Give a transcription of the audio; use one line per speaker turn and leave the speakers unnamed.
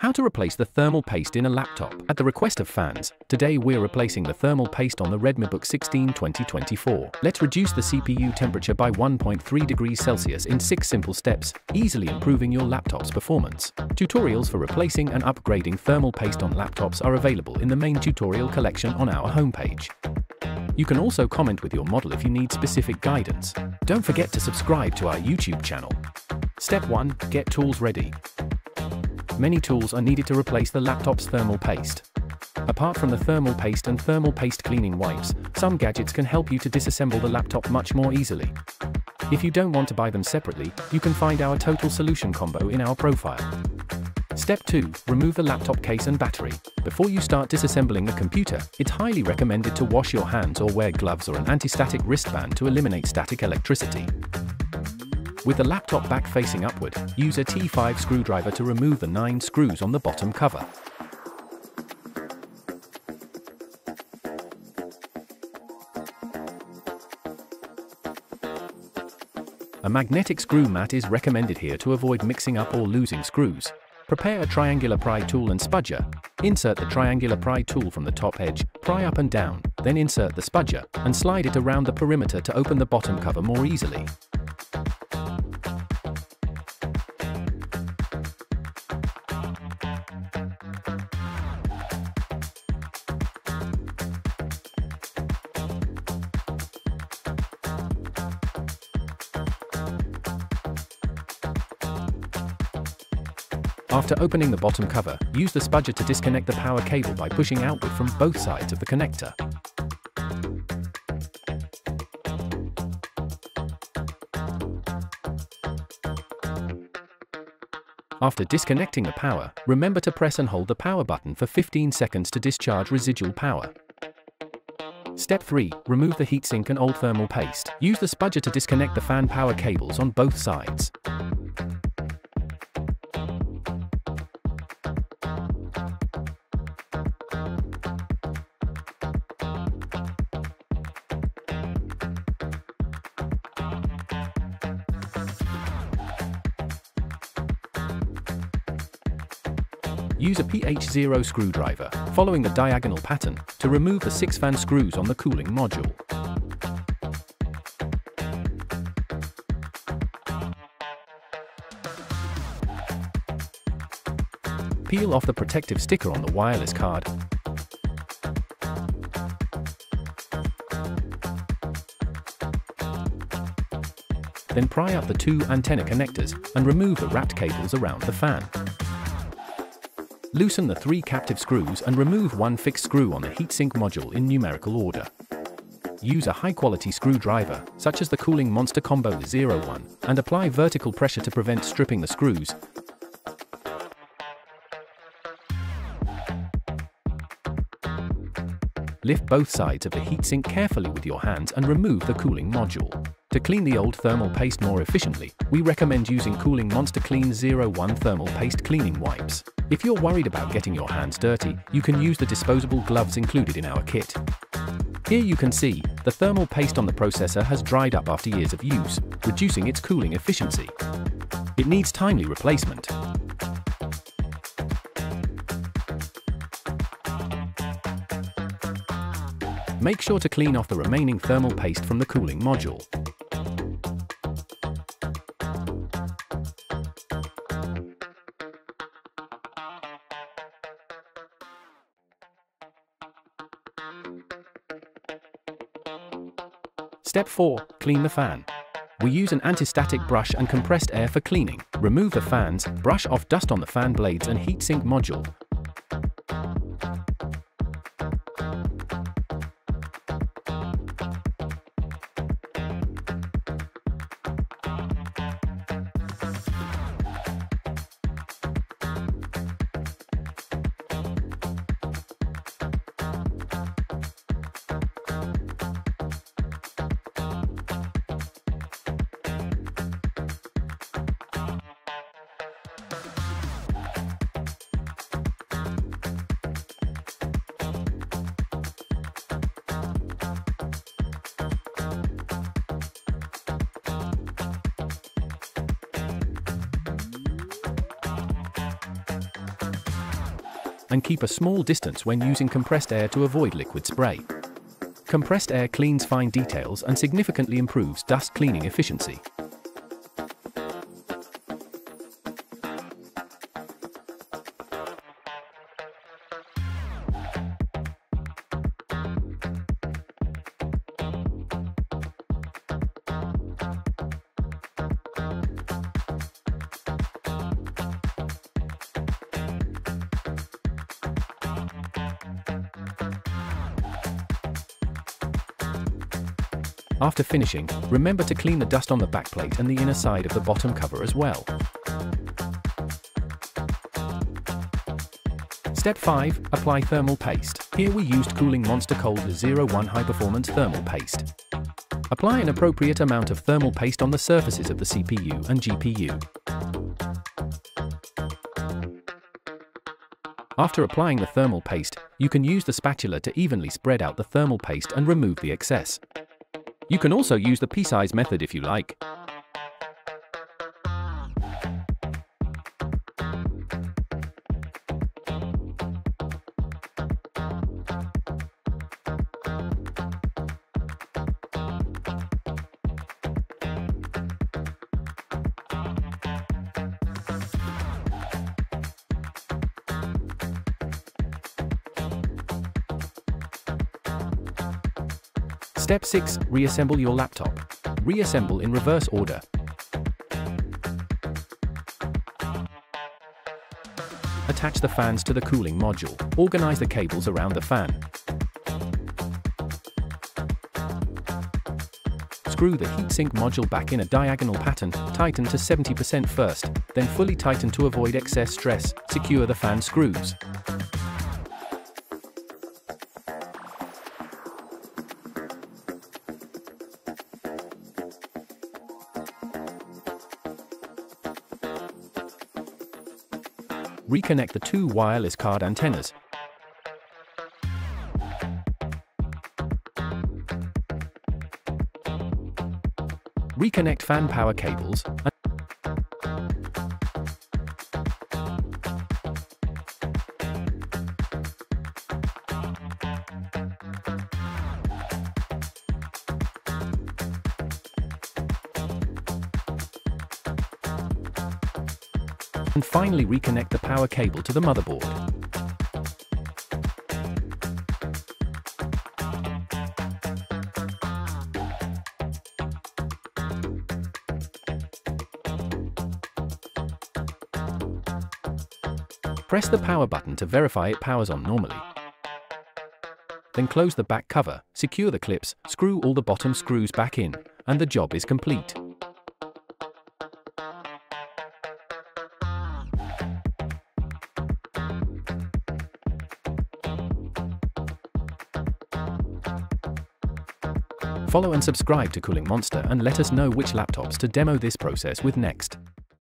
How to replace the thermal paste in a laptop. At the request of fans, today we're replacing the thermal paste on the RedmiBook 16 2024. Let's reduce the CPU temperature by 1.3 degrees Celsius in 6 simple steps, easily improving your laptop's performance. Tutorials for replacing and upgrading thermal paste on laptops are available in the main tutorial collection on our homepage. You can also comment with your model if you need specific guidance. Don't forget to subscribe to our YouTube channel. Step 1. Get tools ready. Many tools are needed to replace the laptop's thermal paste. Apart from the thermal paste and thermal paste cleaning wipes, some gadgets can help you to disassemble the laptop much more easily. If you don't want to buy them separately, you can find our total solution combo in our profile. Step 2. Remove the laptop case and battery. Before you start disassembling the computer, it's highly recommended to wash your hands or wear gloves or an anti-static wristband to eliminate static electricity. With the laptop back facing upward, use a T5 screwdriver to remove the 9 screws on the bottom cover. A magnetic screw mat is recommended here to avoid mixing up or losing screws. Prepare a triangular pry tool and spudger. Insert the triangular pry tool from the top edge, pry up and down, then insert the spudger, and slide it around the perimeter to open the bottom cover more easily. After opening the bottom cover, use the spudger to disconnect the power cable by pushing outward from both sides of the connector. After disconnecting the power, remember to press and hold the power button for 15 seconds to discharge residual power. Step 3. Remove the heatsink and old thermal paste. Use the spudger to disconnect the fan power cables on both sides. Use a PH0 screwdriver, following the diagonal pattern, to remove the 6 fan screws on the cooling module. Peel off the protective sticker on the wireless card. Then pry up the 2 antenna connectors and remove the wrapped cables around the fan. Loosen the 3 captive screws and remove 1 fixed screw on the heatsink module in numerical order. Use a high-quality screwdriver, such as the Kooling Monster Combo 01, and apply vertical pressure to prevent stripping the screws. Lift both sides of the heatsink carefully with your hands and remove the cooling module. To clean the old thermal paste more efficiently, we recommend using Kooling Monster Clean 01 thermal paste cleaning wipes. If you're worried about getting your hands dirty, you can use the disposable gloves included in our kit. Here you can see, the thermal paste on the processor has dried up after years of use, reducing its cooling efficiency. It needs timely replacement. Make sure to clean off the remaining thermal paste from the cooling module. Step 4. Clean the fan. We use an anti-static brush and compressed air for cleaning. Remove the fans, brush off dust on the fan blades and heatsink module. and keep a small distance when using compressed air to avoid liquid spray. Compressed air cleans fine details and significantly improves dust cleaning efficiency. After finishing, remember to clean the dust on the backplate and the inner side of the bottom cover as well. Step 5. Apply thermal paste. Here we used Kooling Monster Cold 01 High Performance Thermal Paste. Apply an appropriate amount of thermal paste on the surfaces of the CPU and GPU. After applying the thermal paste, you can use the spatula to evenly spread out the thermal paste and remove the excess. You can also use the pea-size method if you like. Step 6. Reassemble your laptop. Reassemble in reverse order. Attach the fans to the cooling module. Organize the cables around the fan. Screw the heatsink module back in a diagonal pattern. Tighten to 70% first, then fully tighten to avoid excess stress. Secure the fan screws. Reconnect the two wireless card antennas. Reconnect fan power cables. And finally reconnect the power cable to the motherboard. Press the power button to verify it powers on normally. Then close the back cover, secure the clips, screw all the bottom screws back in, and the job is complete. Follow and subscribe to Kooling Monster and let us know which laptops to demo this process with next.